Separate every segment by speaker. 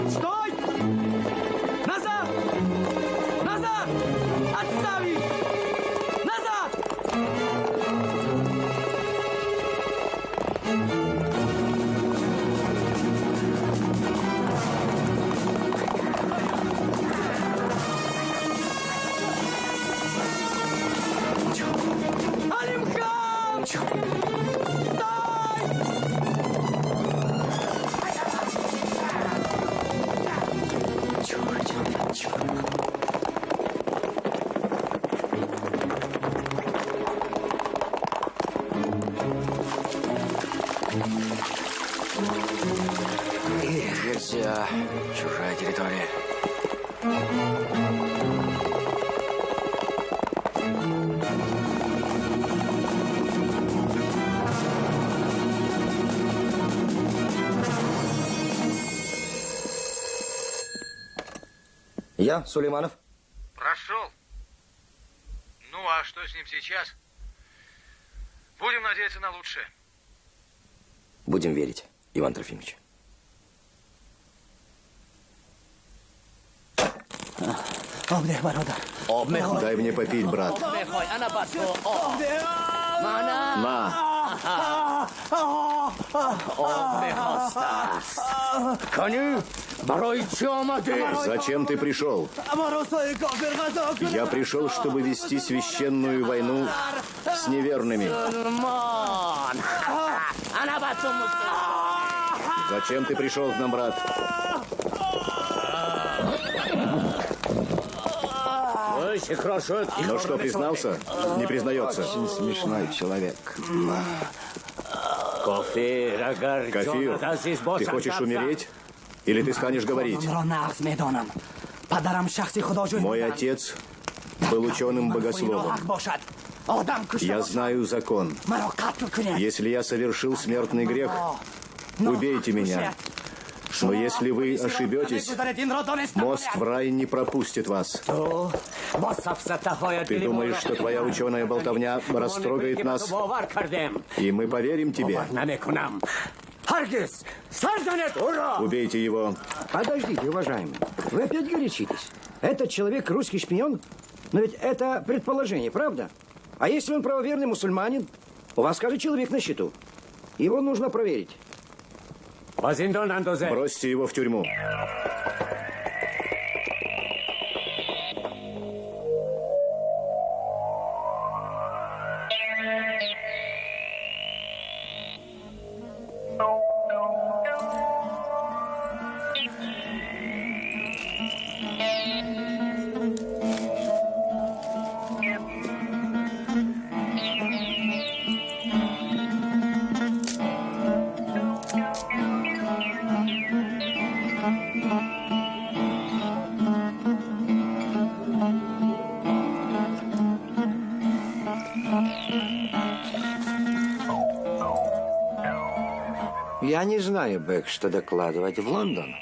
Speaker 1: Стой! Назад! Назад! Отставить! Назад! Алимхан!
Speaker 2: Нельзя. Чужая территория.
Speaker 3: Я, Сулейманов.
Speaker 4: Прошел. Ну, а что с ним сейчас? Будем надеяться на лучшее.
Speaker 3: Будем верить, Иван Трофимович.
Speaker 5: Дай мне попить, брат. На. Зачем ты пришел? Я пришел, чтобы вести священную войну с неверными. Зачем ты пришел к нам, брат? Ну что, признался? Не признается.
Speaker 3: Очень смешной человек.
Speaker 5: Кафир, ты хочешь умереть? Или ты станешь говорить? Мой отец был ученым-богословом. Я знаю закон. Если я совершил смертный грех, убейте меня. Но если вы ошибетесь, мост в рай не пропустит вас. Ты думаешь, что твоя ученая болтовня растрогает нас, и мы поверим тебе? Убейте его.
Speaker 6: Подождите, уважаемый. Вы опять горячитесь. Этот человек русский шпион? Но ведь это предположение, правда? А если он правоверный мусульманин? У вас каждый человек на счету. Его нужно проверить.
Speaker 5: Бросьте его в тюрьму.
Speaker 6: Я не знаю, Бек, что докладывать в Лондон.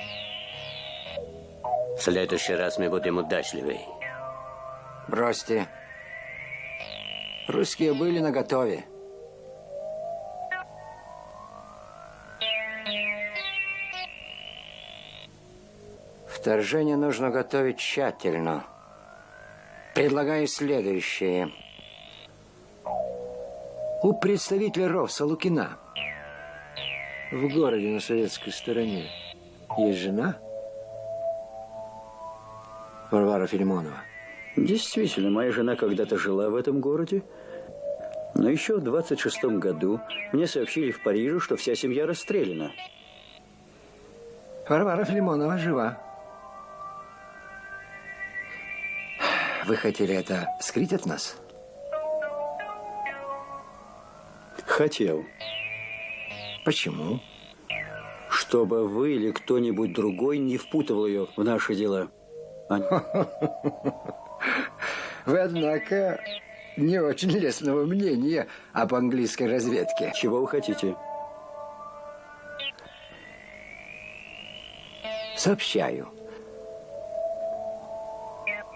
Speaker 7: В следующий раз мы будем удачливей.
Speaker 6: Бросьте. Русские были наготове. Вторжение нужно готовить тщательно. Предлагаю следующее. У представителя РОВСа Лукина в городе на советской стороне есть жена? Варвара Филимонова.
Speaker 8: Действительно, моя жена когда-то жила в этом городе. Но еще в 26-м году мне сообщили в Париже, что вся семья расстреляна.
Speaker 6: Варвара Филимонова жива. Вы хотели это скрыть от нас?
Speaker 8: Хотел.
Speaker 6: Почему?
Speaker 8: Чтобы вы или кто-нибудь другой не впутывал ее в наши дела.
Speaker 6: Вы, однако, не очень лестного мнения об английской разведке.
Speaker 8: Чего вы хотите?
Speaker 6: Сообщаю.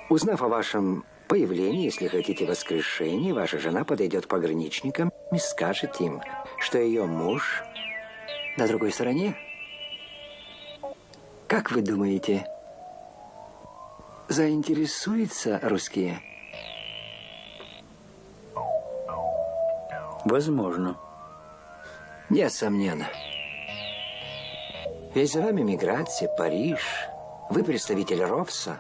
Speaker 6: Узнав о вашем появлении, если хотите, воскрешении, ваша жена подойдет к пограничникам и скажет им, что ее муж на другой стороне. Как вы думаете, заинтересуются русские?
Speaker 8: Возможно.
Speaker 6: Несомненно. Ведь за вами миграция, Париж. Вы представитель РОВСа.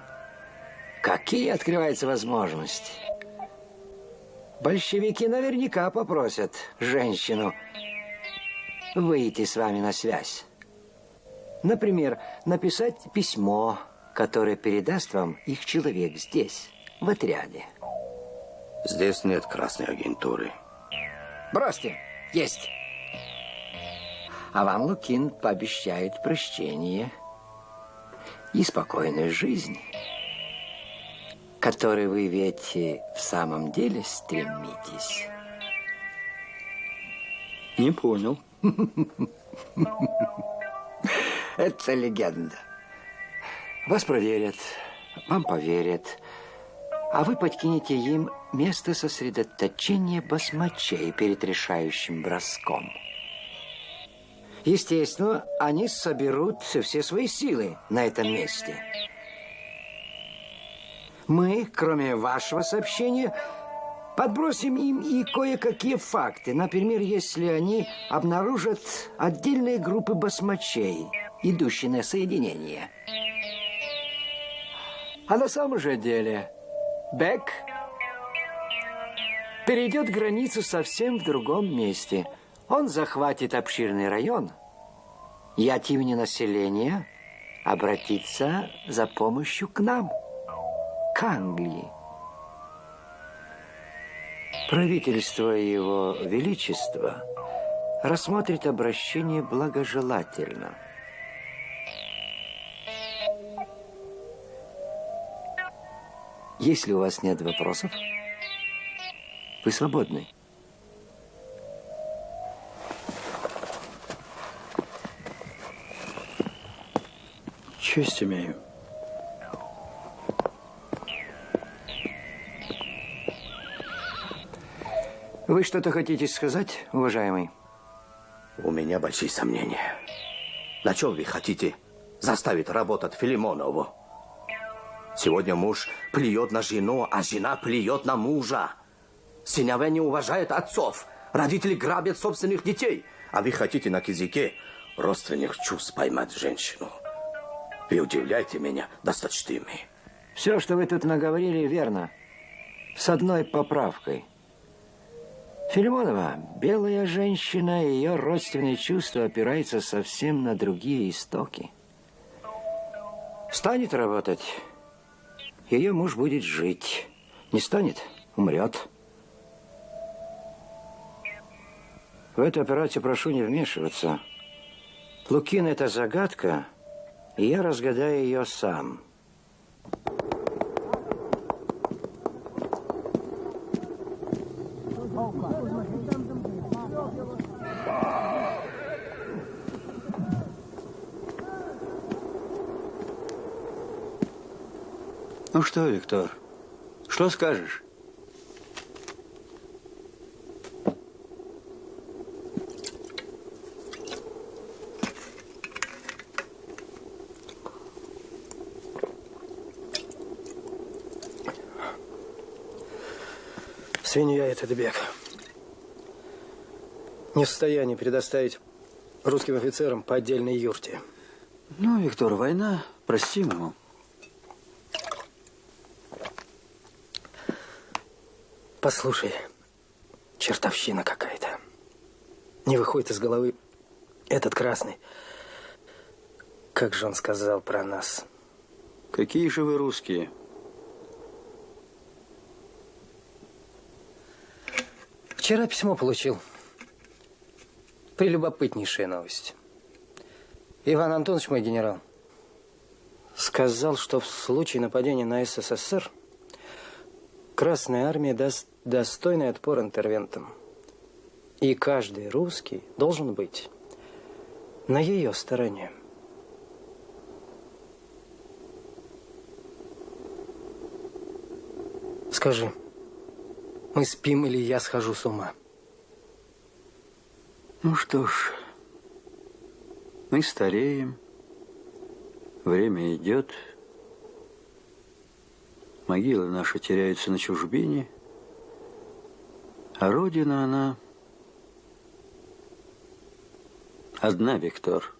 Speaker 6: Какие открываются возможности? Большевики наверняка попросят женщину выйти с вами на связь. Например, написать письмо, которое передаст вам их человек здесь, в отряде.
Speaker 3: Здесь нет красной агентуры.
Speaker 6: Бросьте. Есть. А вам Лукин пообещает прощение и спокойную жизнь, к которой вы ведь в самом деле стремитесь.
Speaker 8: Не понял.
Speaker 6: Это легенда. Вас проверят, вам поверят, а вы подкинете им место сосредоточения басмачей перед решающим броском. Естественно, они соберут все свои силы на этом месте. Мы, кроме вашего сообщения, подбросим им и кое-какие факты. Например, если они обнаружат отдельные группы басмачей, идущие на соединение. А на самом же деле Бек перейдет границу совсем в другом месте. Он захватит обширный район, и от имени населения обратится за помощью к нам, к Англии. Правительство Его Величества рассмотрит обращение благожелательно. Если у вас нет вопросов, вы свободны.
Speaker 8: Честь имею.
Speaker 6: Вы что-то хотите сказать, уважаемый?
Speaker 3: У меня большие сомнения. На чем вы хотите заставить работать Филимонову? Сегодня муж плюет на жену, а жена плюет на мужа. Сыновья не уважают отцов. Родители грабят собственных детей. А вы хотите на языке родственных чувств поймать женщину. Вы удивляете меня досточтимый.
Speaker 6: Все, что вы тут наговорили, верно. С одной поправкой. Филимонова, белая женщина, и ее родственные чувства опираются совсем на другие истоки. Станет работать, ее муж будет жить. Не станет, умрет. В эту операцию прошу не вмешиваться. Лукин – это загадка, и я разгадаю ее сам.
Speaker 8: Ну что, Виктор, что скажешь?
Speaker 1: Свинья этот Бек. Не в состоянии предоставить русским офицерам по отдельной юрте.
Speaker 8: Ну, Виктор, война, простим ему.
Speaker 1: Послушай, чертовщина какая-то. Не выходит из головы этот красный. Как же он сказал про нас?
Speaker 8: Какие же вы русские?
Speaker 1: Вчера письмо получил. Прелюбопытнейшая новость. Иван Антонович, мой генерал, сказал, что в случае нападения на СССР Красная Армия даст достойный отпор интервентам. И каждый русский должен быть на ее стороне. Скажи, мы спим или я схожу с ума?
Speaker 8: Ну что ж, мы стареем, Время идет. Могилы наши теряются на чужбине. А родина, она одна, Виктор.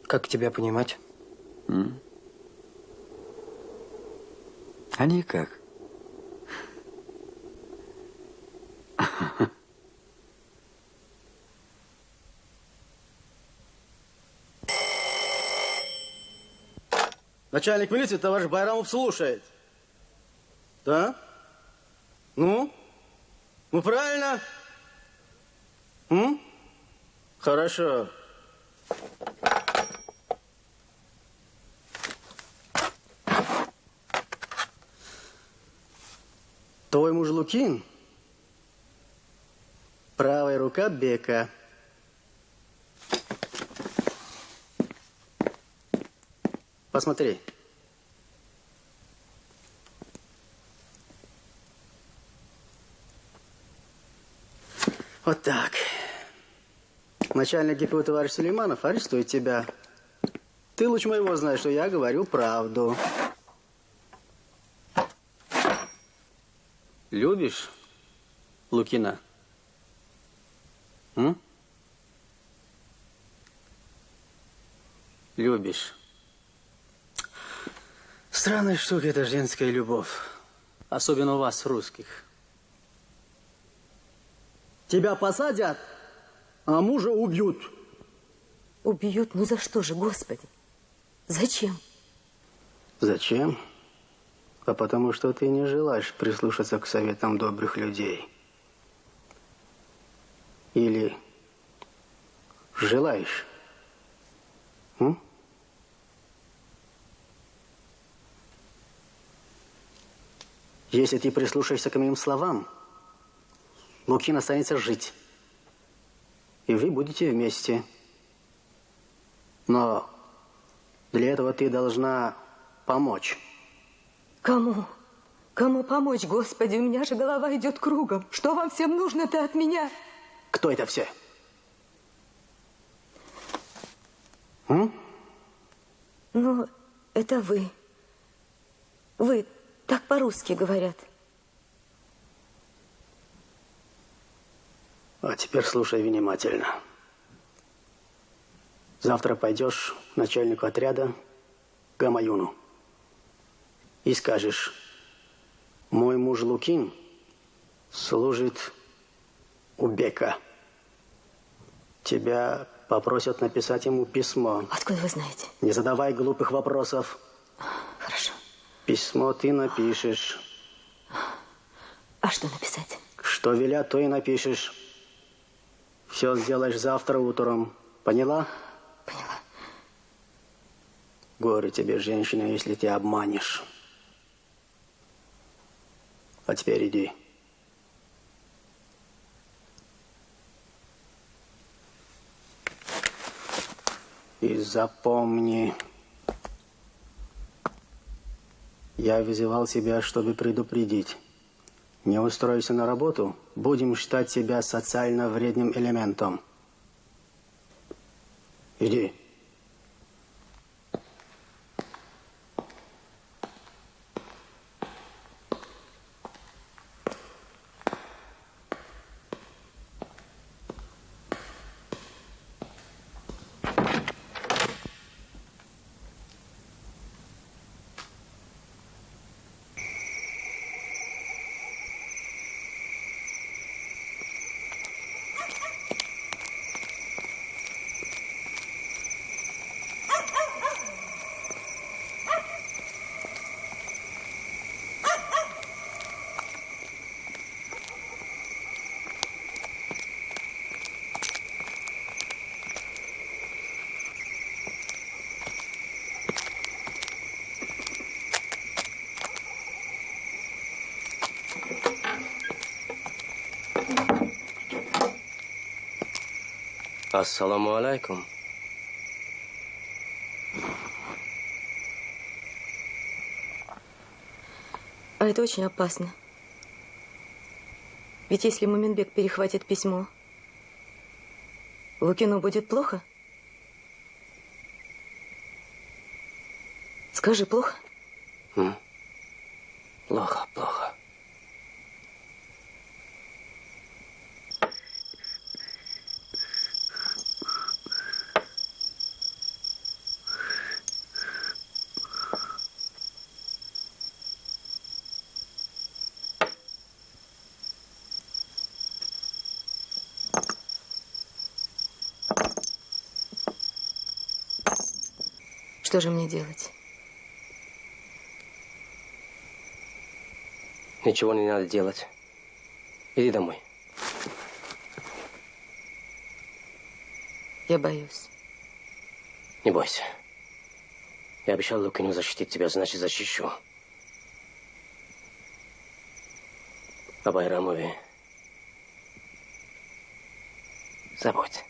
Speaker 1: Как тебя понимать?
Speaker 8: А никак.
Speaker 9: Начальник милиции товарищ Байрамов слушает. Да? Ну? Ну, правильно? Хорошо. Твой муж Лукин, правая рука Бека. Посмотри. Вот так. Начальник ГПУ товарищ Сулейманов арестует тебя. Ты лучше моего знаешь, что я говорю правду. Любишь Лукина? Любишь. Странная штука эта женская любовь. Особенно у вас, русских. Тебя посадят, а мужа убьют.
Speaker 10: Убьют? Ну за что же, Господи? Зачем?
Speaker 9: Зачем? А потому что ты не желаешь прислушаться к советам добрых людей. Или желаешь? Если ты прислушаешься к моим словам, Лукин останется жить. И вы будете вместе. Но для этого ты должна помочь.
Speaker 10: Кому? Кому помочь, Господи? У меня же голова идет кругом. Что вам всем нужно-то от меня?
Speaker 9: Кто это все?
Speaker 10: Ну, это вы. Вы так по-русски говорят.
Speaker 9: А теперь слушай внимательно. Завтра пойдешь к начальнику отряда Гамаюну и скажешь: мой муж Лукин служит у Бека. Тебя попросят написать ему письмо.
Speaker 10: Откуда вы знаете?
Speaker 9: Не задавай глупых вопросов.
Speaker 10: Хорошо.
Speaker 9: Письмо ты напишешь.
Speaker 10: А что написать?
Speaker 9: Что велят, то и напишешь. Все сделаешь завтра утром. Поняла?
Speaker 10: Поняла.
Speaker 9: Горе тебе, женщина, если ты обманешь. А теперь иди. И запомни, я вызывал тебя, чтобы предупредить. Не устроишься на работу, будем считать тебя социально вредным элементом. Иди.
Speaker 2: Ассаламу алейкум.
Speaker 10: А это очень опасно. Ведь если Муминбек перехватит письмо, Лукину будет плохо? Скажи, плохо?
Speaker 1: Плохо, плохо.
Speaker 10: Что же мне делать?
Speaker 1: Ничего не надо делать. Иди домой.
Speaker 10: Я боюсь.
Speaker 1: Не бойся. Я обещал Лукину защитить тебя, значит, защищу. О Байрамове забудь.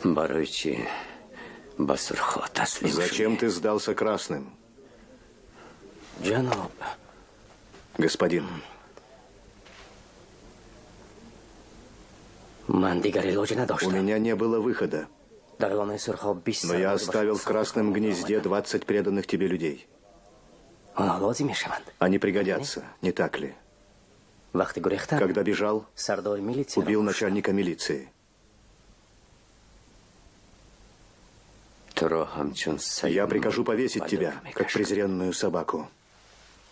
Speaker 7: Барычи, Басурхот, Аслим.
Speaker 5: Зачем ты сдался красным?
Speaker 1: Джаноб.
Speaker 5: Господин. У меня не было выхода. Но я оставил в красном гнезде 20 преданных тебе людей. Они пригодятся, не так ли? Когда бежал, убил начальника милиции. Я прикажу повесить тебя, как презренную собаку.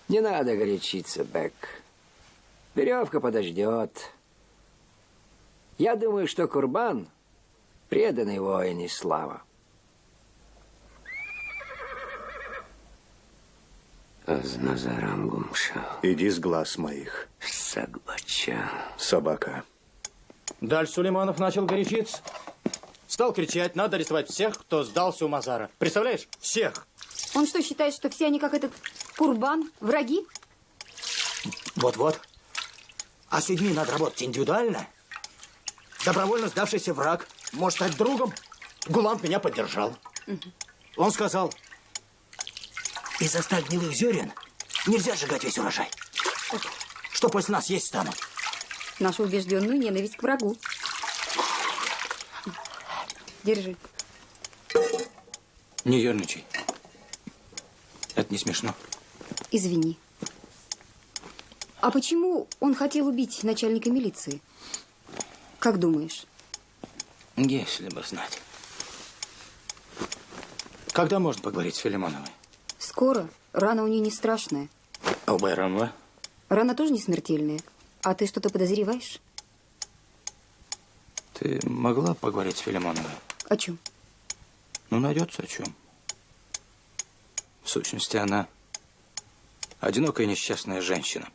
Speaker 6: Не надо горячиться, Бек. Веревка подождет. Я думаю, что Курбан — преданный воин и слава.
Speaker 5: Иди с глаз моих. Собака.
Speaker 11: Дальше Сулейманов начал горячиться. Стал кричать, надо арестовать всех, кто сдался у Мазара. Представляешь? Всех.
Speaker 12: Он что, считает, что все они, как этот Курбан, враги?
Speaker 11: Вот-вот. А с людьми надо работать индивидуально. Добровольно сдавшийся враг может стать другом. Гуланд меня поддержал. Он сказал, из-за 100 гнилых зерен нельзя сжигать весь урожай. Что после нас есть станут?
Speaker 12: Нашу убежденную ненависть к врагу. Держи.
Speaker 11: Не ерничай. Это не смешно.
Speaker 12: Извини. А почему он хотел убить начальника милиции? Как думаешь?
Speaker 11: Если бы знать. Когда можно поговорить с Филимоновой?
Speaker 12: Скоро. Рана у нее не страшная.
Speaker 11: А у Байрамова?
Speaker 12: Рана тоже не смертельная. А ты что-то подозреваешь?
Speaker 11: Ты могла поговорить с Филимоновой?
Speaker 12: О чем?
Speaker 11: Ну, найдется о чем. В сущности, она одинокая несчастная женщина.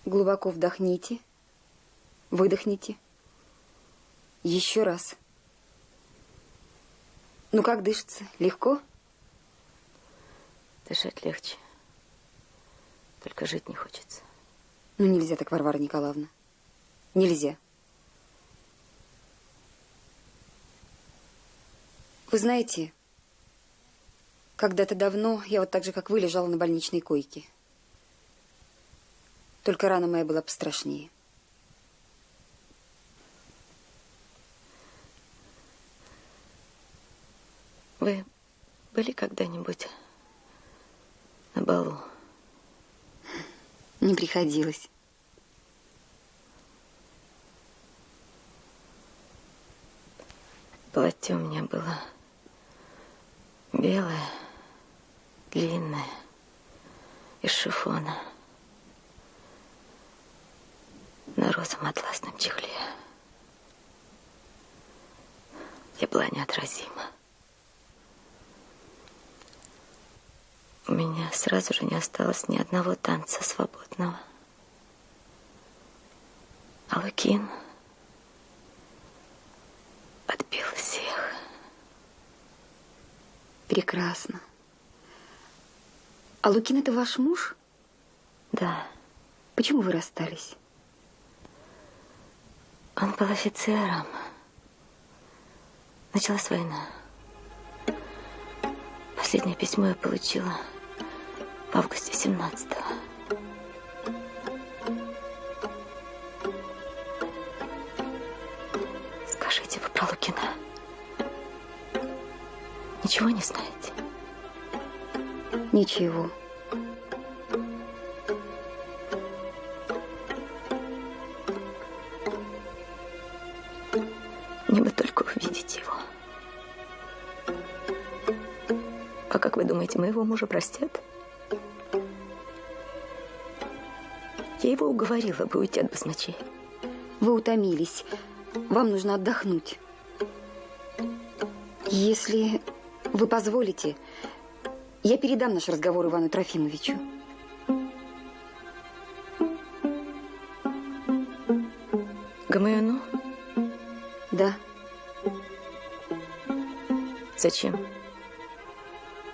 Speaker 12: Глубоко вдохните. Выдохните. Еще раз. Ну, как дышится? Легко?
Speaker 10: Дышать легче. Только жить не хочется.
Speaker 12: Ну, нельзя так, Варвара Николаевна. Нельзя. Вы знаете, когда-то давно я вот так же, как вы, лежала на больничной койке. Только рана моя была пострашнее.
Speaker 10: Вы были когда-нибудь на балу?
Speaker 12: Не приходилось.
Speaker 10: Платье у меня было белое, длинное, из шифона, на розовом атласном чехле. Я была неотразима. У меня сразу же не осталось ни одного танца свободного. А Лукин отбил всех.
Speaker 12: Прекрасно. А Лукин — это ваш муж?
Speaker 10: Да.
Speaker 12: Почему вы расстались?
Speaker 10: Он был офицером. Началась война. Последнее письмо я получила в августе 17-го. Скажите, вы про Лукина ничего не знаете?
Speaker 12: Ничего.
Speaker 10: Мне бы только увидеть его. А как вы думаете, моего мужа простят? Я его уговорила бы уйти от басмачей.
Speaker 12: Вы утомились. Вам нужно отдохнуть. Если вы позволите, я передам наш разговор Ивану Трофимовичу.
Speaker 10: Гамаюну?
Speaker 12: Да.
Speaker 10: Зачем?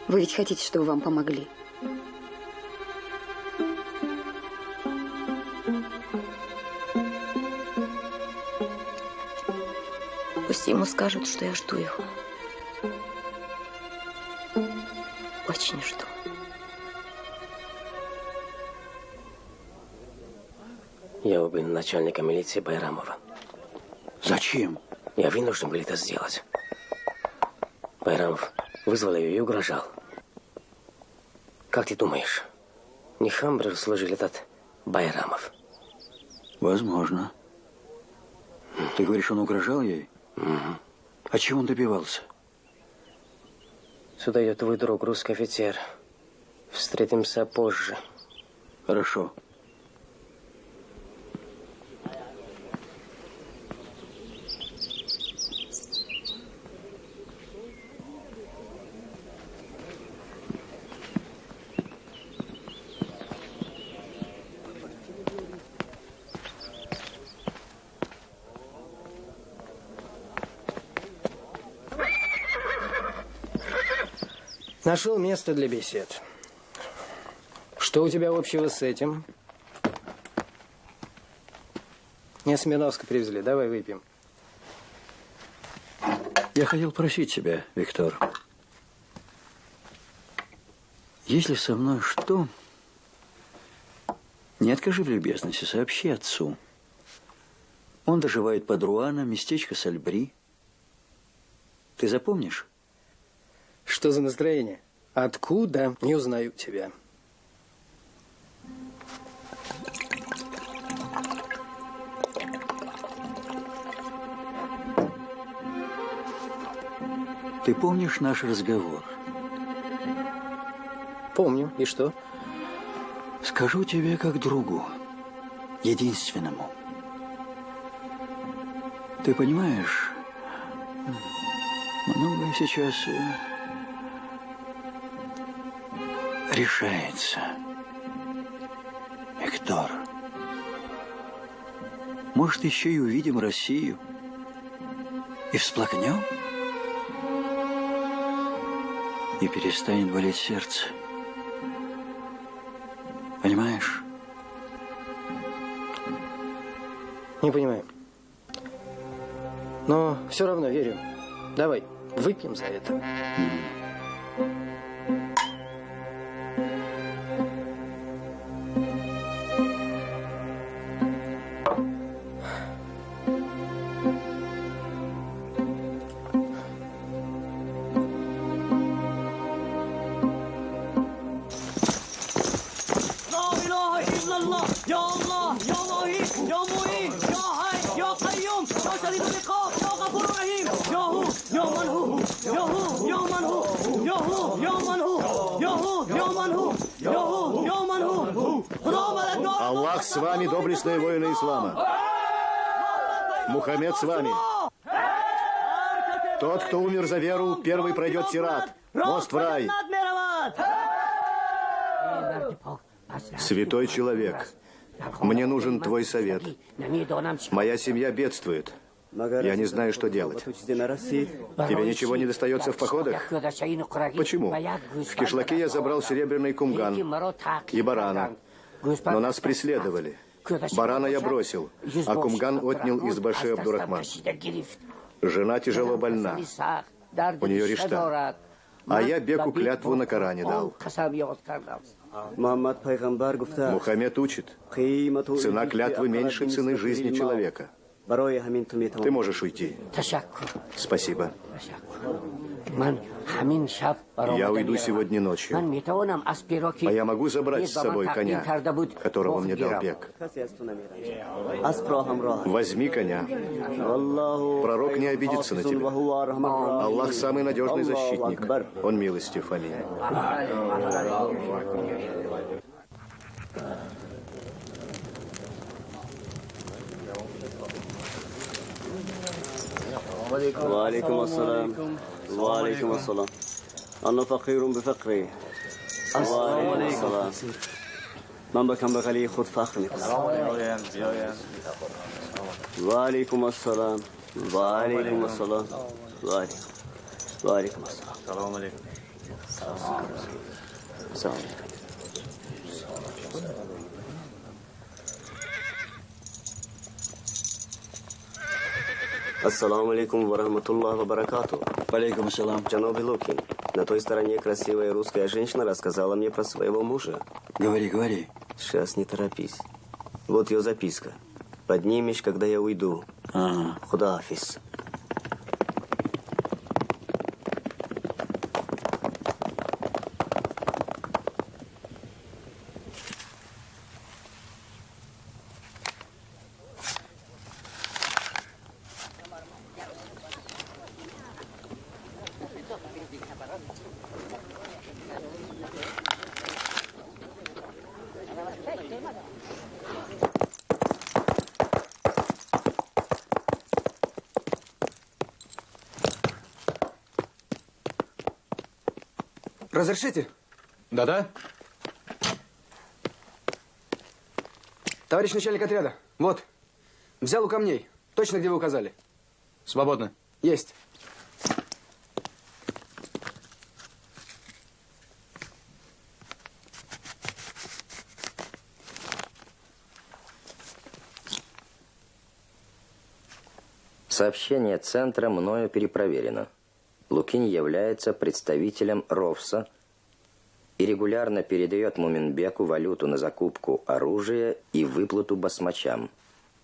Speaker 12: Вы ведь хотите, чтобы вам помогли?
Speaker 10: Пусть ему скажут, что я жду его. Очень жду.
Speaker 7: Я убил начальника милиции Байрамова.
Speaker 8: Зачем?
Speaker 7: Я вынужден был это сделать. Байрамов вызвал ее и угрожал. Как ты думаешь, не Хамбрер служил этот Байрамов?
Speaker 8: Возможно. Ты говоришь, он угрожал ей?
Speaker 7: Угу.
Speaker 8: А чего он добивался?
Speaker 7: Сюда идет твой друг, русский офицер. Встретимся позже.
Speaker 8: Хорошо.
Speaker 1: Нашел место для бесед. Что у тебя общего с этим? Мне Смирновска привезли. Давай выпьем.
Speaker 8: Я хотел просить тебя, Виктор. Если со мной что, не откажи в любезности, сообщи отцу. Он доживает под Руаном, местечко Сальбри. Ты запомнишь?
Speaker 1: Что за настроение? Откуда? Не узнаю тебя.
Speaker 8: Ты помнишь наш разговор?
Speaker 1: Помню. И что?
Speaker 8: Скажу тебе как другу, единственному. Ты понимаешь, многое сейчас решается. Виктор, может, еще и увидим Россию и всплакнем? и перестанет болеть сердце. Понимаешь?
Speaker 1: Не понимаю. Но все равно верю. Давай, выпьем за это.
Speaker 5: Аллах с вами, доблестные воины ислама. Мухаммед с вами. Тот, кто умер за веру, первый пройдет сират. Мост в рай. Святой человек, мне нужен твой совет. Моя семья бедствует. Я не знаю, что делать. Тебе ничего не достается в походах? Почему? В кишлаке я забрал серебряный кумган и барана. Но нас преследовали. Барана я бросил, а кумган отнял из баши Абдурахман. Жена тяжело больна. У нее риштан. А я Беку клятву на Коране дал. Мухаммед учит. Цена клятвы меньше цены жизни человека. Ты можешь уйти. Спасибо. Я уйду сегодня ночью. А я могу забрать с собой коня, которого мне дал Бек? Возьми коня. Пророк не обидится на тебя. Аллах самый надежный защитник. Он милостив. Аминь.
Speaker 13: وعليكم السلام وعليكم السلام أنا فقير بفقري وعليكم السلام من بكم بغلي خذ فخري وعليكم السلام وعليكم السلام وعليكم السلام السلام عليكم السلام عليكم Ассаламу алейкум ва рахматуллахи ва баракату.
Speaker 8: Алейкум ассалам.
Speaker 13: Джаноби Лукин, на той стороне красивая русская женщина рассказала мне про своего мужа.
Speaker 8: Говори, говори.
Speaker 13: Сейчас не торопись. Вот ее записка. Поднимешь, когда я уйду. Худа хафиз.
Speaker 14: Разрешите?
Speaker 15: Да-да.
Speaker 14: Товарищ начальник отряда, вот, взял у камней. Точно, где вы указали.
Speaker 15: Свободно.
Speaker 14: Есть.
Speaker 16: Сообщение центра мною перепроверено. Лукин является представителем РОВСа и регулярно передает Муминбеку валюту на закупку оружия и выплату басмачам.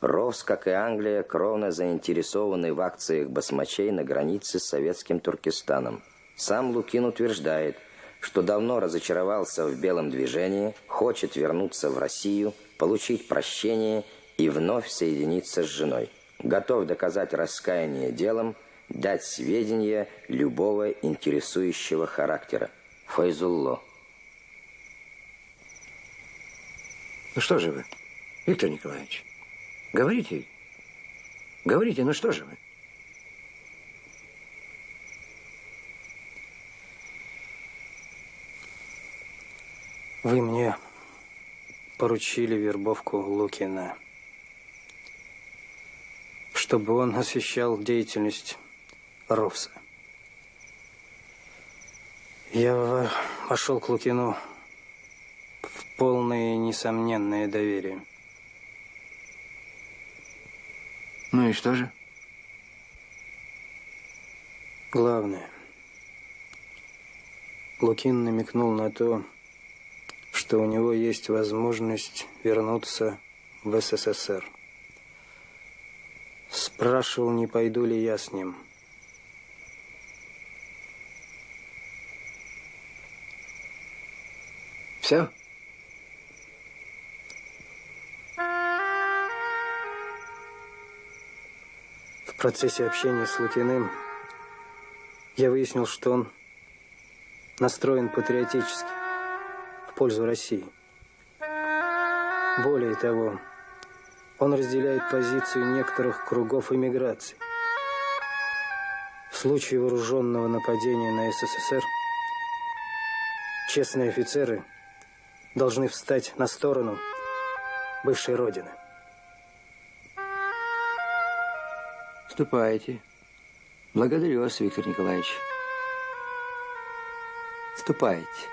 Speaker 16: РОВС, как и Англия, кровно заинтересованы в акциях басмачей на границе с советским Туркестаном. Сам Лукин утверждает, что давно разочаровался в белом движении, хочет вернуться в Россию, получить прощение и вновь соединиться с женой. Готов доказать раскаяние делом, дать сведения любого интересующего характера. Файзулло.
Speaker 6: Ну что же вы, Виктор Николаевич? Говорите. Говорите, ну что же вы?
Speaker 1: Вы мне поручили вербовку Лукина, чтобы он освещал деятельность РОВСа. Я вошел к Лукину в полное и несомненное доверие.
Speaker 6: Ну и что же?
Speaker 1: Главное, Лукин намекнул на то, что у него есть возможность вернуться в СССР. Спрашивал, не пойду ли я с ним.
Speaker 6: Все?
Speaker 1: В процессе общения с Лукиным я выяснил, что он настроен патриотически, в пользу России. Более того, он разделяет позицию некоторых кругов эмиграции. В случае вооруженного нападения на СССР честные офицеры должны встать на сторону бывшей Родины.
Speaker 6: Ступайте. Благодарю вас, Виктор Николаевич. Ступайте.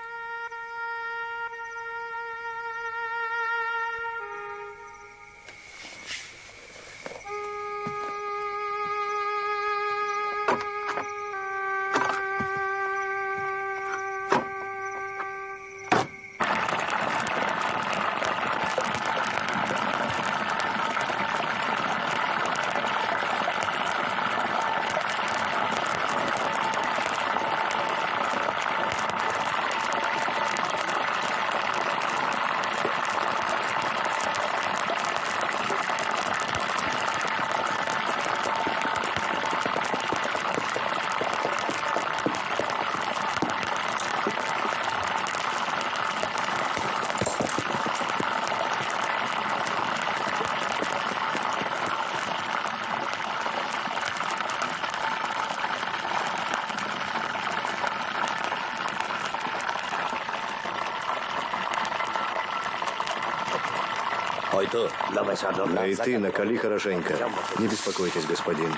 Speaker 5: Да и ты накали хорошенько. Не беспокойтесь, господин.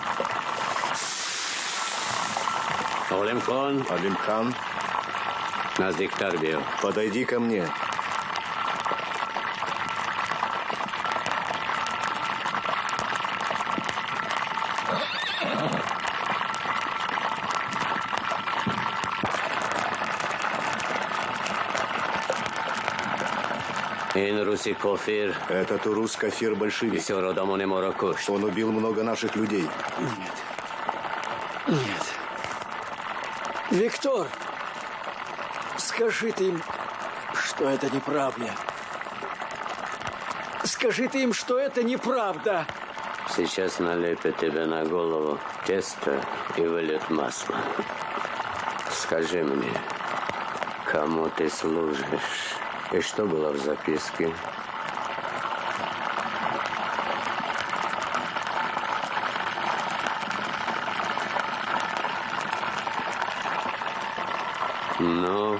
Speaker 5: Алим-хан. Подойди ко мне. Этот урус Кафир большевик. Он убил много наших людей.
Speaker 6: Нет. Виктор, скажи ты им, что это неправда. Скажи ты им, что это неправда.
Speaker 17: Сейчас налепят тебе на голову тесто и выльют масло. Скажи мне, кому ты служишь? И что было в записке? Ну?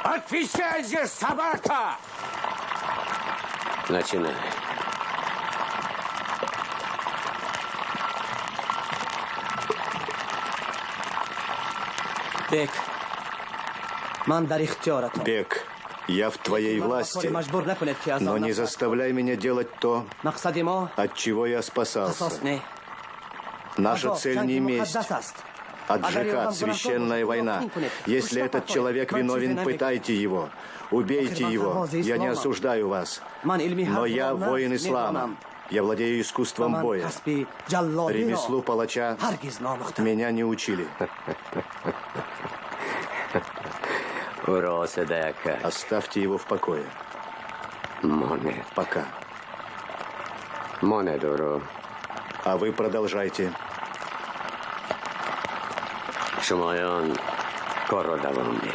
Speaker 11: Отвечай же, собака!
Speaker 17: Начинай.
Speaker 11: Бек.
Speaker 5: Бек, я в твоей власти, но не заставляй меня делать то, от чего я спасался. Наша цель не месть, а джихад, священная война. Если этот человек виновен, пытайте его, убейте его. Я не осуждаю вас, но я воин ислама. Я владею искусством боя. Ремеслу палача меня не учили. Оставьте его в покое. Пока. А вы продолжайте.
Speaker 17: Шумайон Кородавамбек.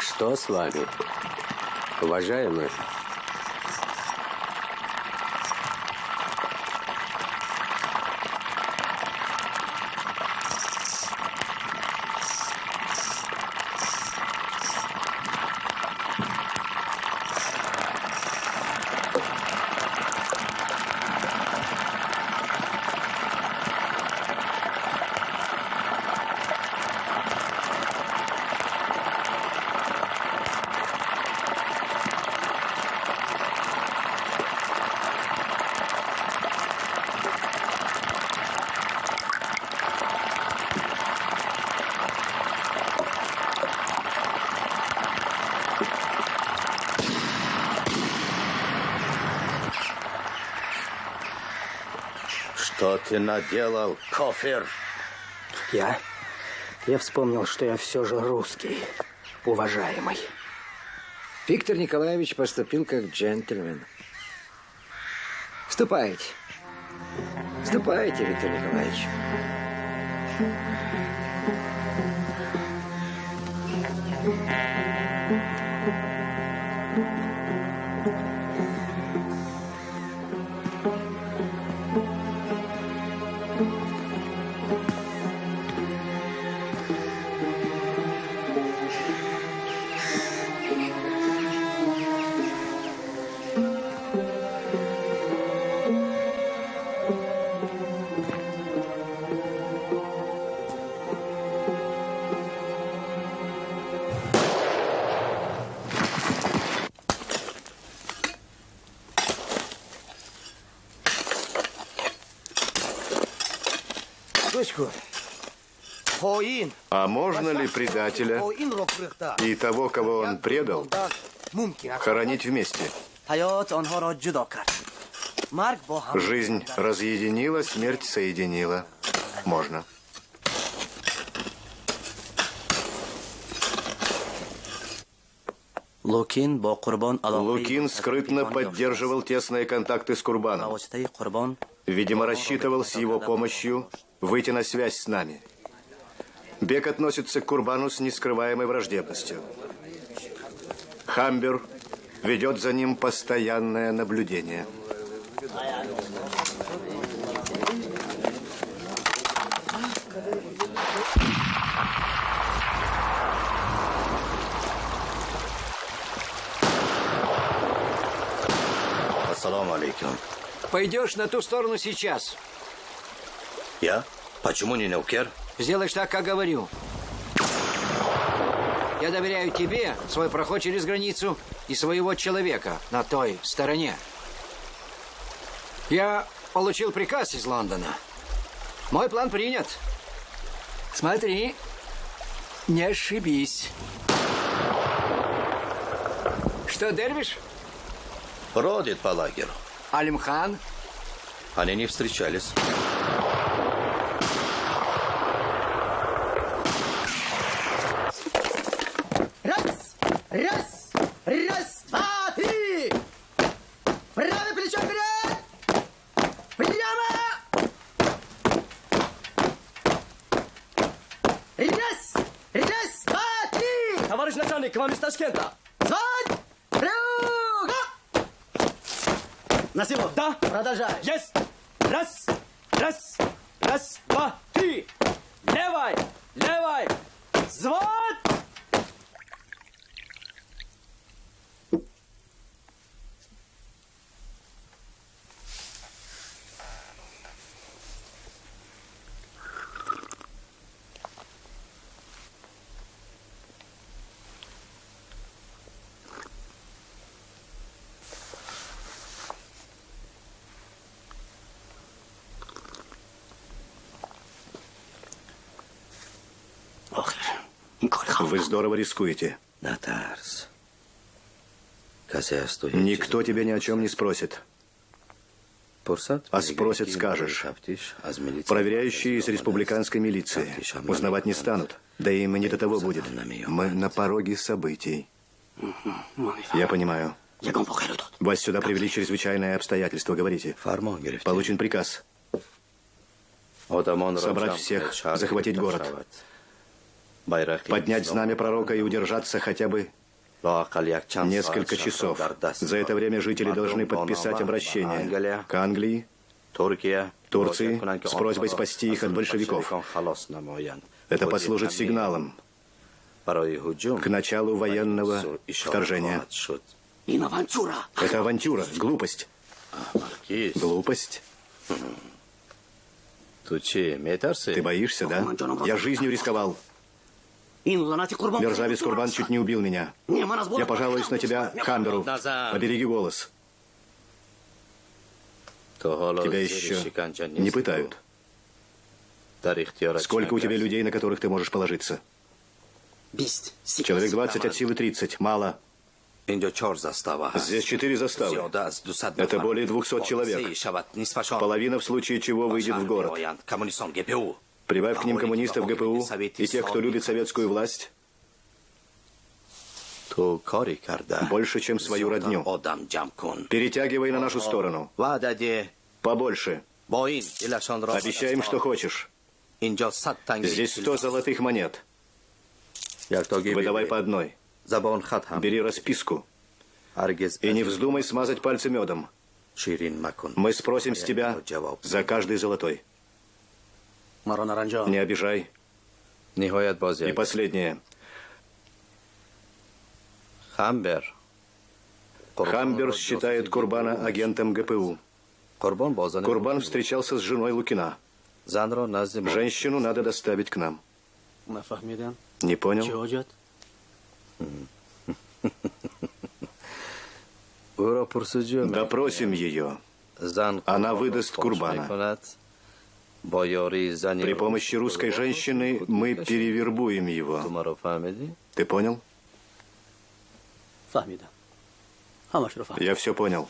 Speaker 17: Что с вами, уважаемый?
Speaker 3: Что ты наделал, кофер?
Speaker 1: Я вспомнил, что я все же русский, уважаемый.
Speaker 6: Виктор Николаевич поступил как джентльмен. Ступайте. Ступайте, Виктор Николаевич.
Speaker 5: А можно ли предателя и того, кого он предал, хоронить вместе? Жизнь разъединила, смерть соединила. Можно. Лукин скрытно поддерживал тесные контакты с Курбаном. Видимо, рассчитывал с его помощью выйти на связь с нами. Бек относится к Курбану с нескрываемой враждебностью. Хамбер ведет за ним постоянное наблюдение.
Speaker 3: Ассаламу алейкум.
Speaker 6: Пойдешь на ту сторону сейчас.
Speaker 3: Я? Почему не Неукер?
Speaker 6: Сделаешь так, как говорю. Я доверяю тебе свой проход через границу и своего человека на той стороне. Я получил приказ из Лондона. Мой план принят. Смотри, не ошибись. Что, Дервиш?
Speaker 3: Бродит по лагерю.
Speaker 6: Алимхан?
Speaker 3: Они не встречались.
Speaker 11: Раз, два, три. Правое плечо вперед. Прямо. Раз, два, три.
Speaker 14: Товарищ начальник, к вам из Ташкента.
Speaker 11: Звать.
Speaker 14: Насилов. Да.
Speaker 11: Продолжай.
Speaker 14: Есть. Раз, два, три. Левой. Звать.
Speaker 5: Вы здорово рискуете. Никто тебя ни о чем не спросит. А спросят, скажешь. Проверяющие из республиканской милиции. Узнавать не станут. Да им и не до того будет. Мы на пороге событий. Я понимаю. Вас сюда привели чрезвычайные обстоятельства. Говорите. Получен приказ. Собрать всех, захватить город. Поднять знамя пророка и удержаться хотя бы несколько часов. За это время жители должны подписать обращение к Англии, Турции с просьбой спасти их от большевиков. Это послужит сигналом к началу военного вторжения. Это авантюра, глупость. Глупость? Ты боишься, да? Я жизнью рисковал. Мерзавец Курбан чуть не убил меня. Я пожалуюсь на тебя, Хамберу. Побереги голос. Тебя еще не пытают. Сколько у тебя людей, на которых ты можешь положиться? Человек 20 от силы 30. Мало. Здесь 4 заставы. Это более 200 человек. Половина в случае чего выйдет в город. Прибавь к ним коммунистов ГПУ и тех, кто любит советскую власть. Больше, чем свою родню. Перетягивай на нашу сторону. Побольше. Обещаем, что хочешь. Здесь 100 золотых монет. Выдавай по одной. Бери расписку. И не вздумай смазать пальцы медом. Мы спросим с тебя за каждый золотой. Не обижай. И последнее. Хамбер считает Курбана агентом ГПУ. Курбан встречался с женой Лукина. Женщину надо доставить к нам. Не понял? Допросим ее. Она выдаст Курбана. При помощи русской женщины мы перевербуем его. Ты понял? Я все понял.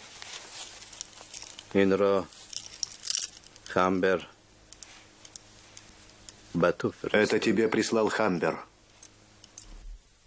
Speaker 5: Это тебе прислал Хамбер.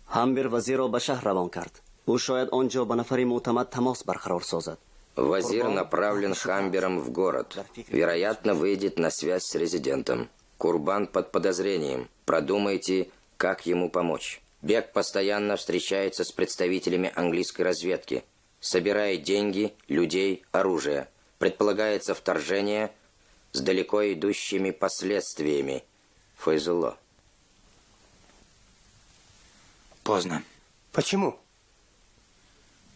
Speaker 18: Хамбер вазиро ба шаҳр равон кард. Ӯ шояд он ҷо ба нафари мӯътамад тамос барқарор созад.
Speaker 16: Вазир направлен Хамбером в город. Вероятно, выйдет на связь с резидентом. Курбан под подозрением. Продумайте, как ему помочь. Бек постоянно встречается с представителями английской разведки. Собирает деньги, людей, оружие. Предполагается вторжение с далеко идущими последствиями. Файзулло.
Speaker 11: Поздно.
Speaker 1: Почему?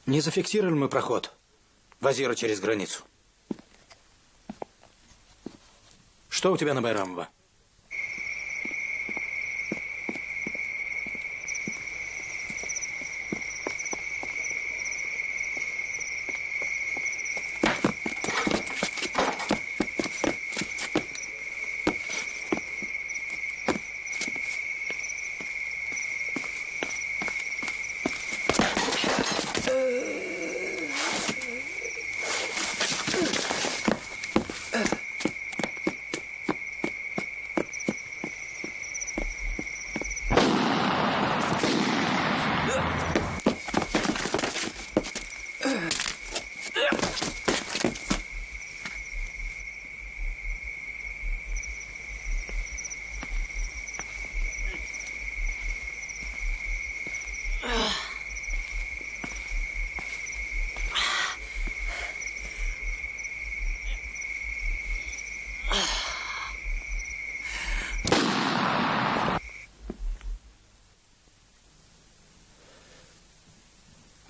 Speaker 11: Не зафиксировали мы проход Вазира через границу. Что у тебя на Байрамова?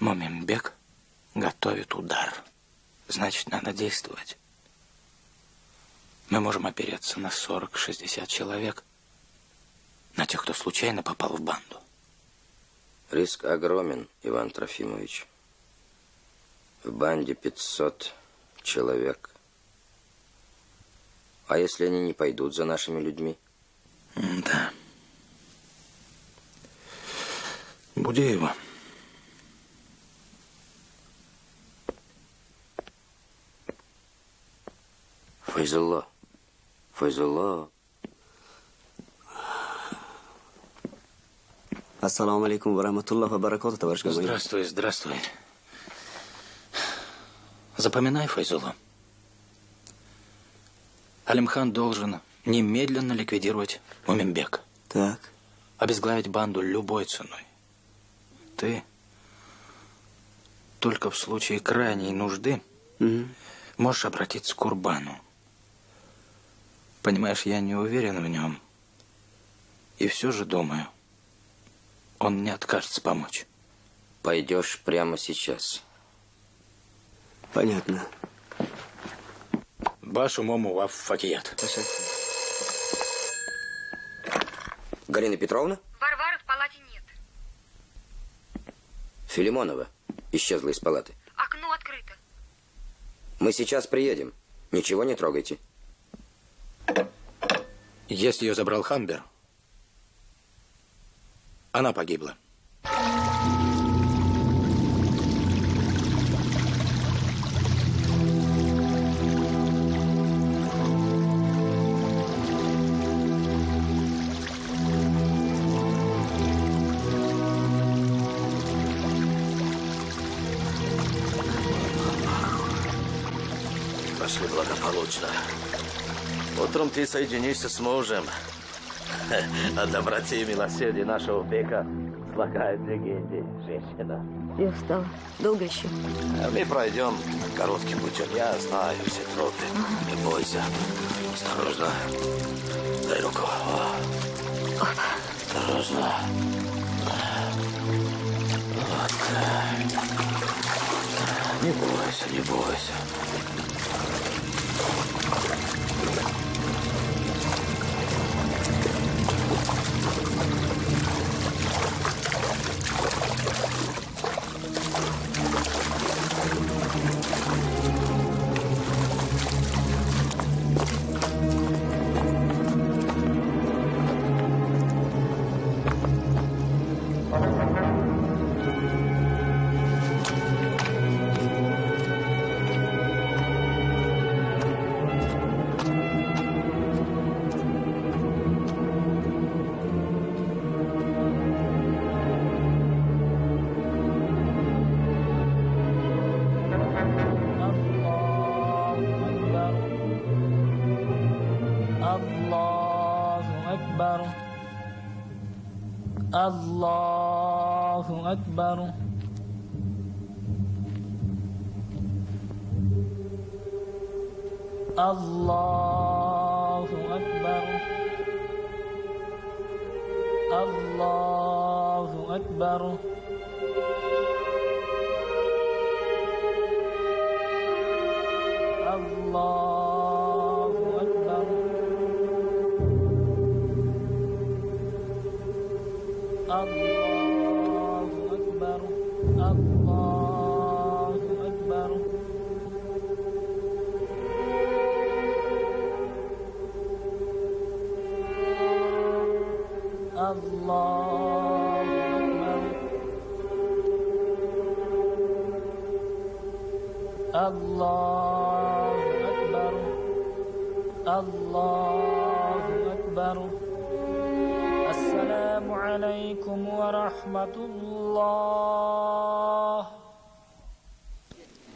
Speaker 11: Моминбек готовит удар. Значит, надо действовать. Мы можем опереться на 40-60 человек, на тех, кто случайно попал в банду.
Speaker 16: Риск огромен, Иван Трофимович. В банде 500 человек. А если они не пойдут за нашими людьми?
Speaker 11: Да. Буди его.
Speaker 16: Файзулло. Файзулло.
Speaker 18: Ассаламу алейкум ва рахматуллахи ва баракатуху, товарищ Газманов.
Speaker 11: Здравствуй, здравствуй. Запоминай, Файзулло. Алимхан должен немедленно ликвидировать Моминбека.
Speaker 18: Так.
Speaker 11: Обезглавить банду любой ценой. Ты только в случае крайней нужды можешь обратиться к Курбану. Понимаешь, я не уверен в нем. И все же думаю, он не откажется помочь.
Speaker 16: Пойдешь прямо сейчас.
Speaker 18: Понятно.
Speaker 11: Башу мому ваф факият.
Speaker 16: Галина Петровна?
Speaker 12: Варвары в палате нет.
Speaker 16: Филимонова исчезла из палаты.
Speaker 12: Окно открыто.
Speaker 16: Мы сейчас приедем. Ничего не трогайте.
Speaker 11: Если ее забрал Хамбер, она погибла.
Speaker 3: прошли благополучно. Утром ты соединишься с мужем. О доброте и милосердии нашего века слагает легенде женщина.
Speaker 10: Я устала. Долго еще?
Speaker 3: Мы пройдем коротким путем. Я знаю все тропы. Не бойся. Осторожно. Дай руку. Осторожно. Вот. Не бойся, не бойся.
Speaker 19: الله أكبر الله أكبر الله أكبر الله أكبر الله أكبر الله أكبر الله أكبر الله أكبر الله أكبر السلام عليكم ورحمة الله.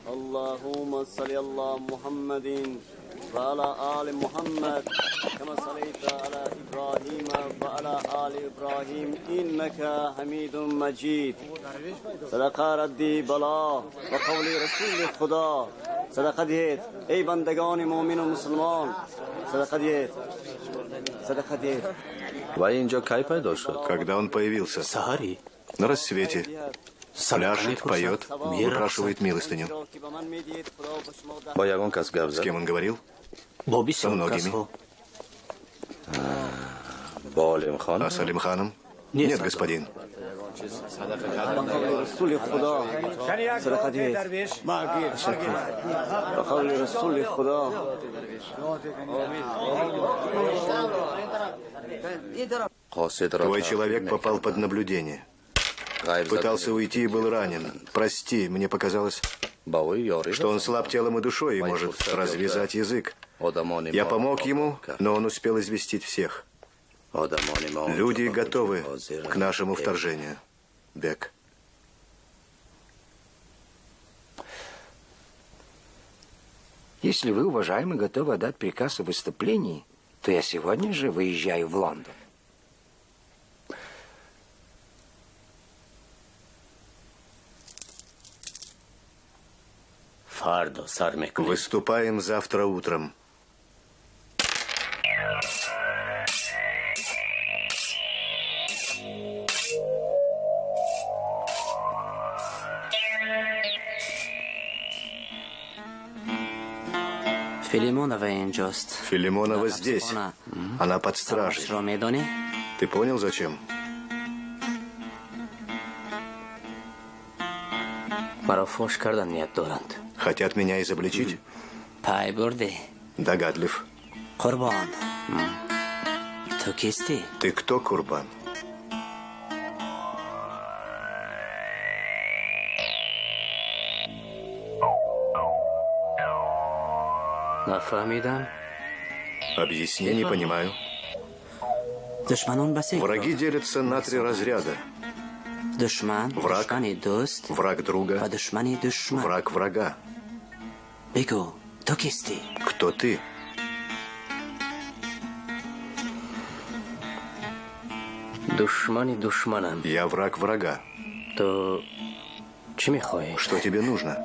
Speaker 18: اللهم صل على محمد وعلى آل محمد كما صليت على إبراهيم وعلى آل إبراهيم إنك حميد مجيد. صدق ردی بلا و قول رسول خدا. صدق دید ای بندگان مؤمن و مسلمان. صدق دید. صدق دید.
Speaker 3: Ваинджо Кай пайдо шел?
Speaker 5: Когда он появился?
Speaker 3: Сагари.
Speaker 5: На рассвете. Пляшет, поет, выпрашивает милостыню. С кем он говорил? Со многими. А с Алимханом? Нет, господин. Твой человек попал под наблюдение. Пытался уйти и был ранен. Прости, мне показалось, что он слаб телом и душой и может развязать язык. Я помог ему, но он успел известить всех. Люди готовы к нашему вторжению. Бек.
Speaker 6: Если вы, уважаемый, готовы отдать приказ о выступлении, то я сегодня же выезжаю в Лондон.
Speaker 5: Выступаем завтра утром. Филимонова здесь. Она под стражей. Ты понял, зачем? Хотят меня изобличить? Догадлив. Ты кто, Курбан? Объясни, не понимаю. Враги делятся на 3 разряда. Враг, враг друга, враг врага.
Speaker 2: То кис ты?
Speaker 5: Кто ты?
Speaker 7: Душмани душманам.
Speaker 5: Я враг врага.
Speaker 7: То чем хочешь?
Speaker 5: Что тебе нужно?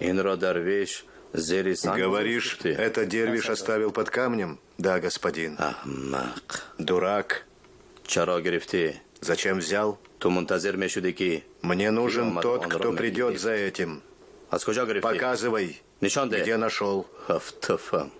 Speaker 3: Инродарвеш, Зерисан.
Speaker 5: Говоришь, это дервиш оставил под камнем? Да, господин.
Speaker 3: Ахмак.
Speaker 5: Дурак.
Speaker 3: Чаро грифти.
Speaker 5: Зачем взял?
Speaker 3: Тумунтазер мешудики.
Speaker 5: Мне нужен тот, кто придет за этим. Показывай, где нашел.
Speaker 3: Хафтафам.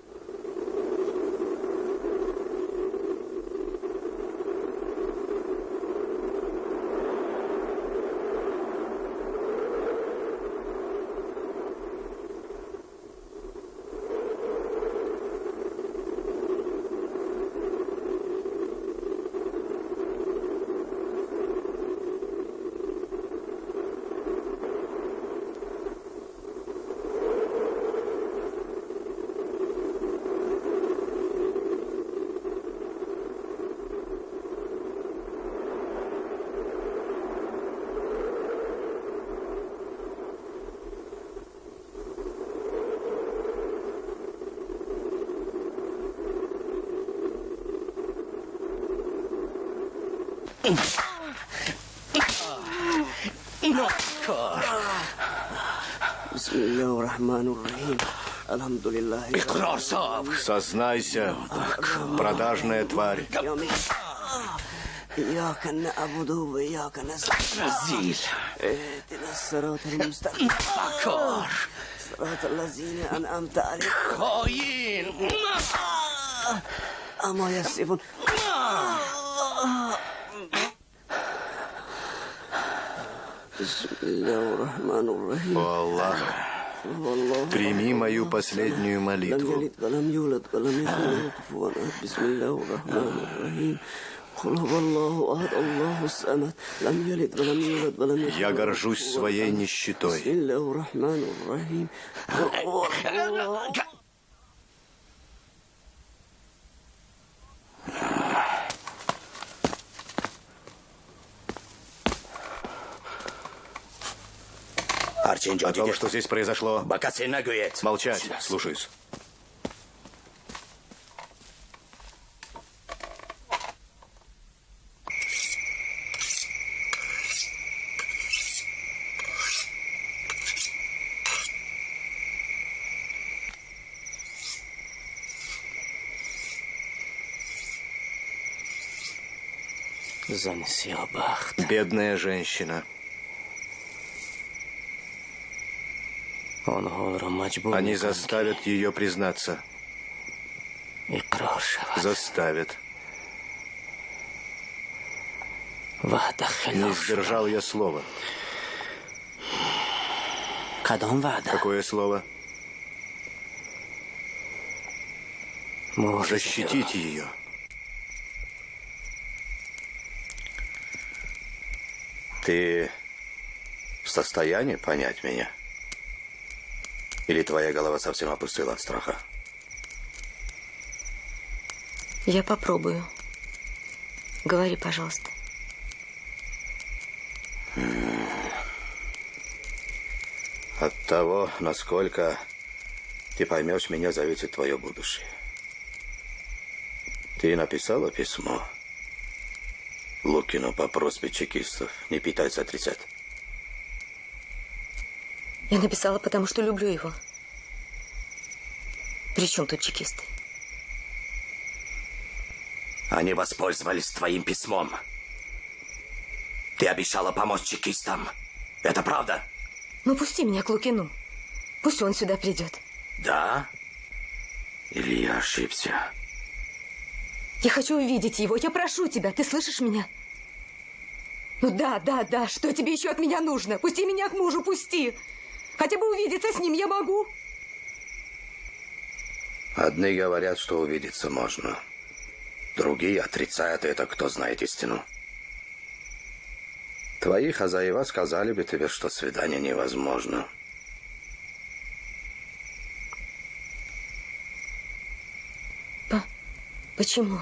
Speaker 5: Сознайся, продажная тварь.
Speaker 18: إياك نعبد وإياك نستعين رزيل اهدنا الصراط المستقيم فكر صراط الذين أنعمت عليهم خاين أما يصفون بسم الله الرحمن الرحيم
Speaker 5: О Аллах, прими мою последнюю молитву.
Speaker 18: بسم الله الرحمن الرحيم قل هو الله أحد الله الصمد لم يلد ولم يولد ولم يكن
Speaker 5: Я горжусь своей нищетой.
Speaker 18: بسم الله الرحمن الرحيم قل هو الله
Speaker 5: О том, что здесь произошло. Молчать, слушаюсь. Бедная женщина. Они заставят ее признаться. Заставят. Не сдержал я слова. Какое слово? Защитить ее.
Speaker 3: Ты в состоянии понять меня? Или твоя голова совсем опустила от страха?
Speaker 10: Я попробую. Говори, пожалуйста.
Speaker 3: От того, насколько ты поймешь меня, зависит твое будущее. Ты написала письмо Лукину по просьбе чекистов не пытаться отрицать?
Speaker 10: Я написала, потому что люблю его. При чем тут чекисты?
Speaker 3: Они воспользовались твоим письмом. Ты обещала помочь чекистам. Это правда?
Speaker 10: Ну, пусти меня к Лукину. Пусть он сюда придет.
Speaker 3: Да? Или я ошибся?
Speaker 10: Я хочу увидеть его. Я прошу тебя. Ты слышишь меня? Ну да. Что тебе еще от меня нужно? Пусти меня к мужу, пусти. Хотя бы увидеться с ним я могу.
Speaker 3: Одни говорят, что увидеться можно. Другие отрицают это, кто знает истину. Твои хозяева сказали бы тебе, что свидание невозможно.
Speaker 10: Почему?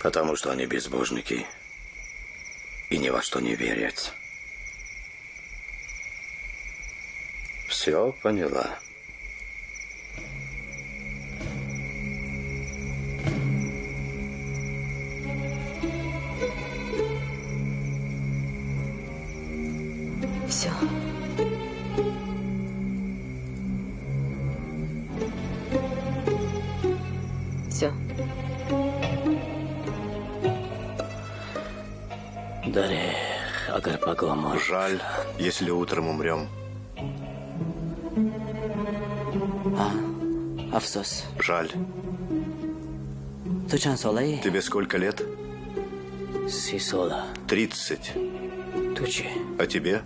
Speaker 3: Потому что они безбожники и ни во что не верят. Все поняла.
Speaker 10: Все. Все.
Speaker 5: Жаль, если утром умрем.
Speaker 2: Афсос.
Speaker 5: Жаль. Тебе сколько лет? 30. А тебе?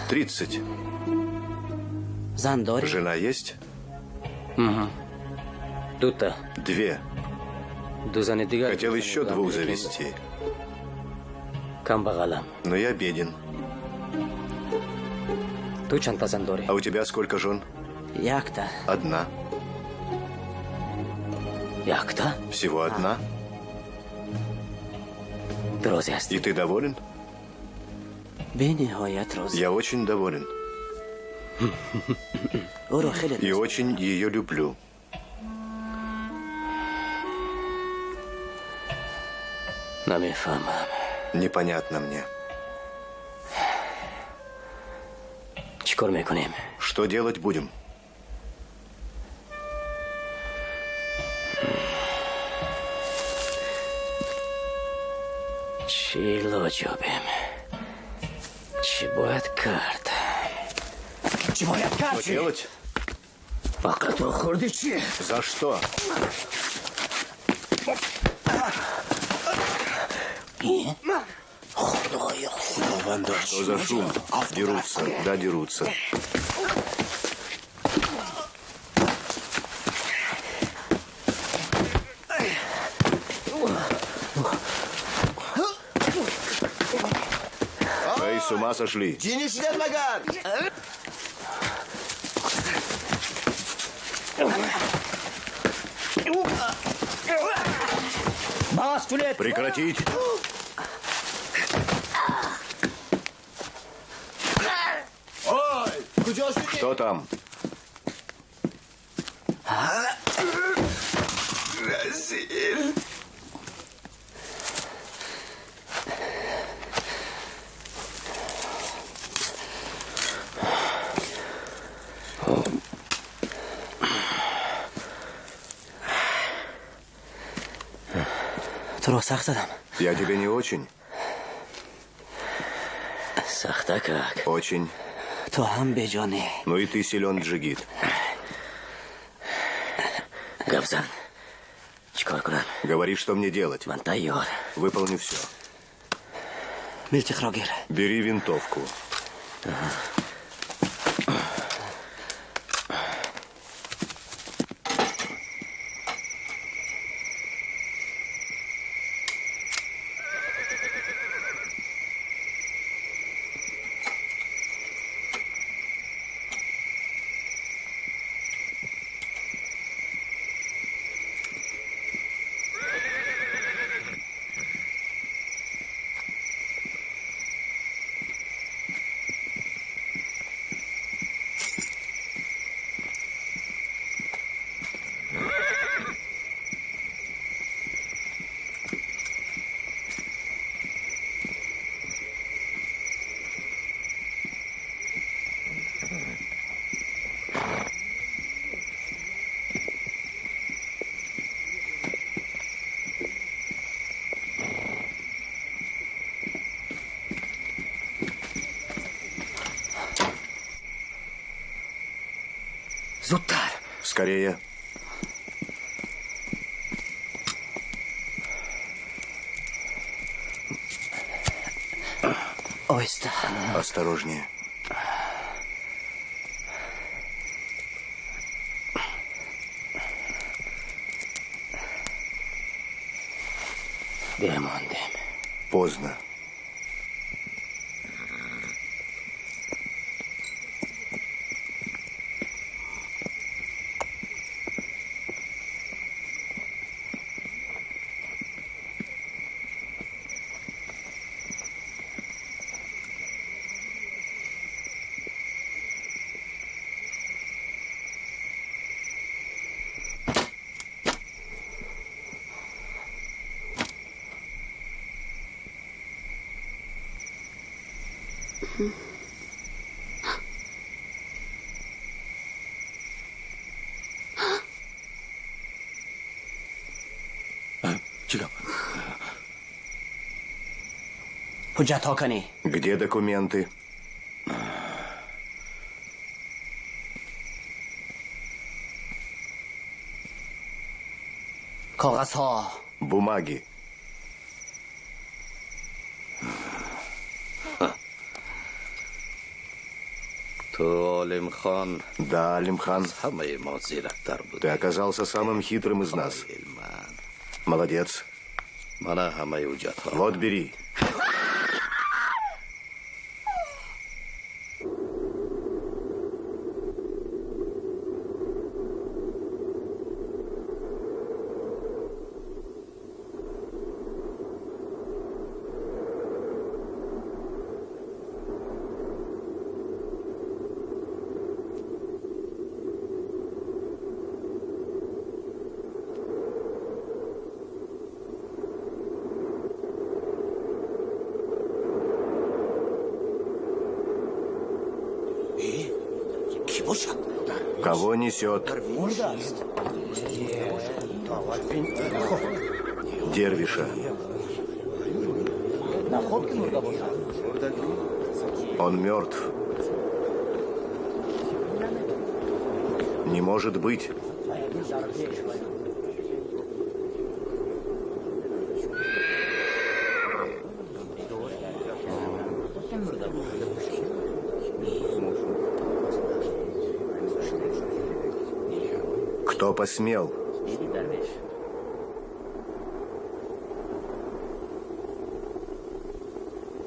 Speaker 5: 30. Жена есть?
Speaker 7: Тут-то.
Speaker 5: 2. Хотел еще 2 завести. Но я беден. А у тебя сколько жен? 1. Всего 1? И ты доволен? Я очень доволен. И очень ее люблю. Непонятно мне. Что делать будем?
Speaker 7: Что
Speaker 5: делать? За что? Что за шум? Дерутся. Да, дерутся. Эй, с ума сошли? Прекратить! Что там? Я тебе не очень. Очень. Ну и ты силен, Джигит. Говори, что мне делать. Выполню все. Бери винтовку.
Speaker 7: Зуттар!
Speaker 5: Скорее. Осторожнее. Поздно. Где документы? Бумаги.
Speaker 3: То Алимхан.
Speaker 5: Да, Алимхан. Ты оказался самым хитрым из нас. Молодец. Вот, бери. Кого несет? Дервиша. Он мертв. Не может быть. Кто посмел?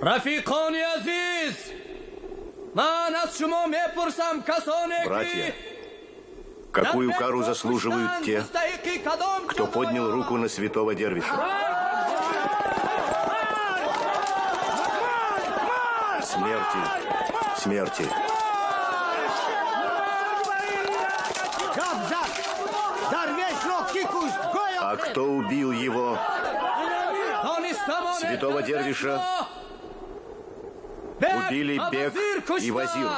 Speaker 20: Рафикони азиз!
Speaker 5: Братья, какую кару заслуживают те, кто поднял руку на святого Дервиша? Смерти, смерти. А кто убил его? Святого Дервиша убили Бек и Вазир.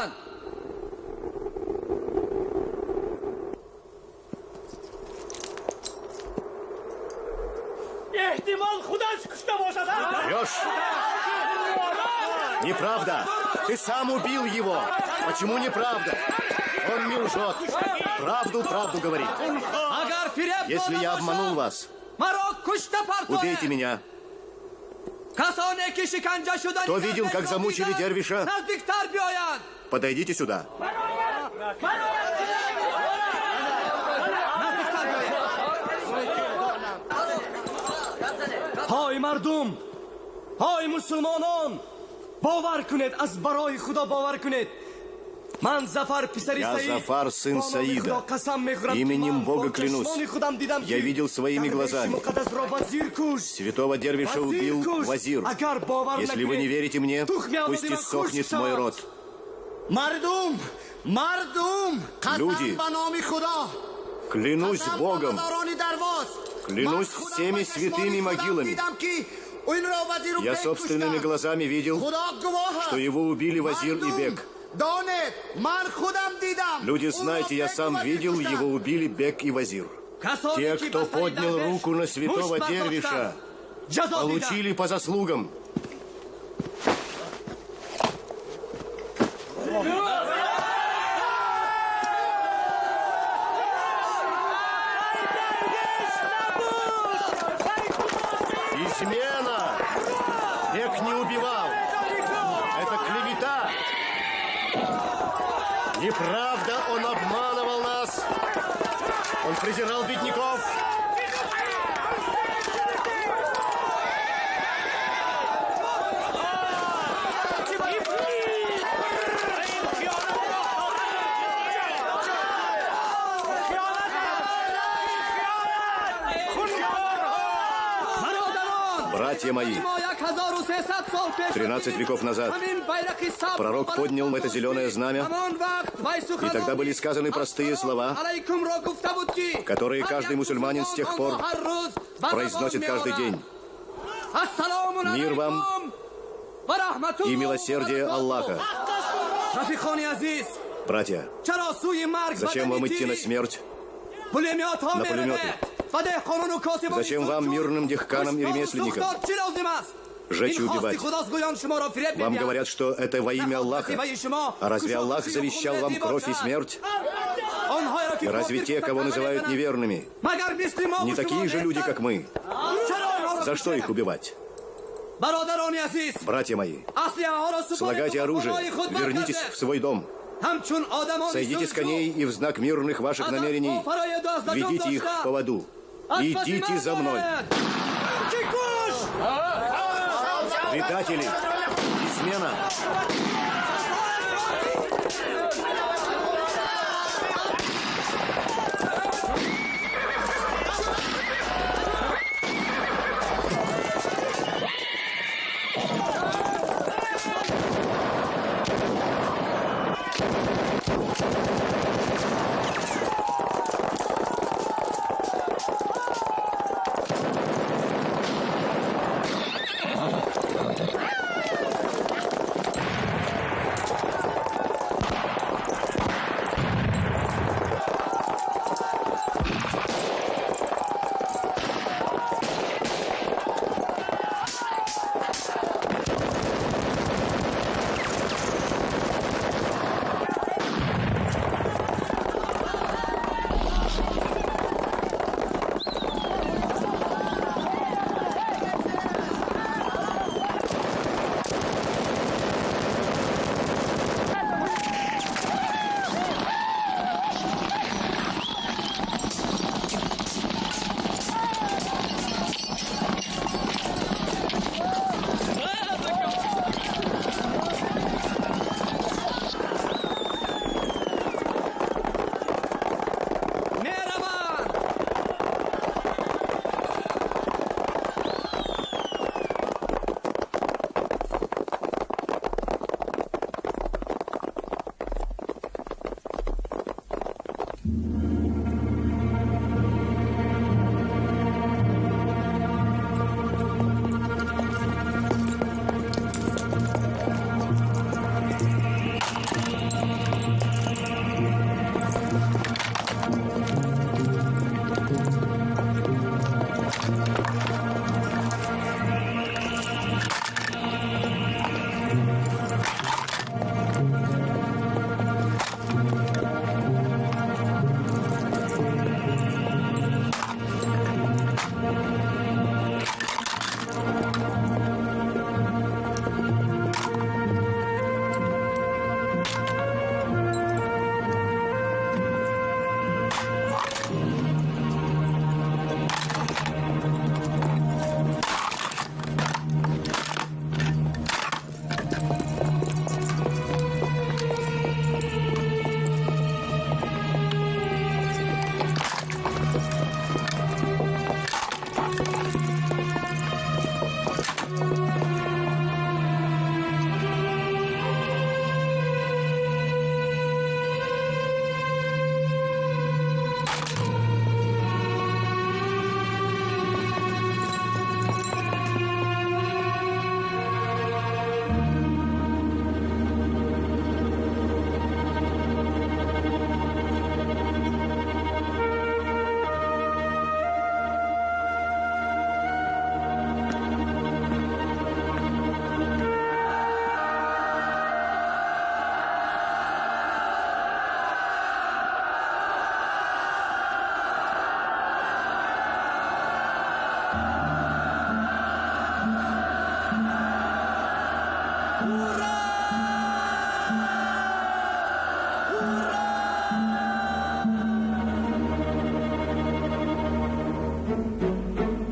Speaker 5: Врешь? Неправда. Ты сам убил его. Почему неправда? Он не лжет. Правду говорит. Если я обманул вас, убейте меня. Кто видел, как замучили Дервиша? Подойдите сюда.
Speaker 20: Ой, мардум! Ой, мусульманон! Бовар кунет, аз барои худо бовар кунет!
Speaker 5: Я Зафар, сын Саида. Именем Бога клянусь. Я видел своими глазами. Святого Дервиша убил Вазир. Если вы не верите мне, пусть иссохнет мой род. Люди, клянусь Богом, клянусь всеми святыми могилами. Я собственными глазами видел, что его убили Вазир и Бек. Люди, знайте, я сам видел, его убили Бек и Вазир. Те, кто поднял руку на святого Дервиша, получили по заслугам. Измена! Бек не убивал. Это клевета. Неправда, он обманывал нас. Он презирал бедняков. Братья мои, 13 веков назад пророк поднял это зеленое знамя, и тогда были сказаны простые слова, которые каждый мусульманин с тех пор произносит каждый день. Мир вам и милосердие Аллаха. Братья, зачем вам идти на смерть? На пулеметы? Зачем вам, мирным дихканам и ремесленникам, жечь и убивать? Вам говорят, что это во имя Аллаха. А разве Аллах завещал вам кровь и смерть? Разве те, кого называют неверными, не такие же люди, как мы? За что их убивать? Братья мои, слагайте оружие, вернитесь в свой дом. Сойдите с коней и в знак мирных ваших намерений ведите их в поводу. Идите за мной. Предатели! Измена!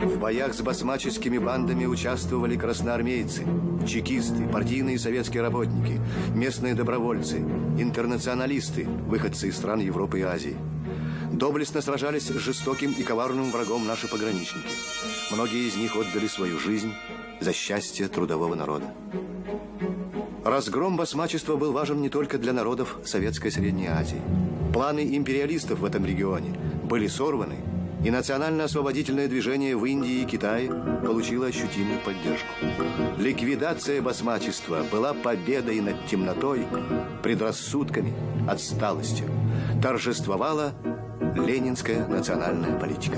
Speaker 5: В боях с басмаческими бандами участвовали красноармейцы, чекисты, партийные советские работники, местные добровольцы, интернационалисты, выходцы из стран Европы и Азии. Доблестно сражались с жестоким и коварным врагом наши пограничники. Многие из них отдали свою жизнь за счастье трудового народа. Разгром басмачества был важен не только для народов Советской Средней Азии. Планы империалистов в этом регионе были сорваны, и национально-освободительное движение в Индии и Китае получило ощутимую поддержку. Ликвидация басмачества была победой над темнотой, предрассудками, отсталостью. Торжествовала ленинская национальная политика.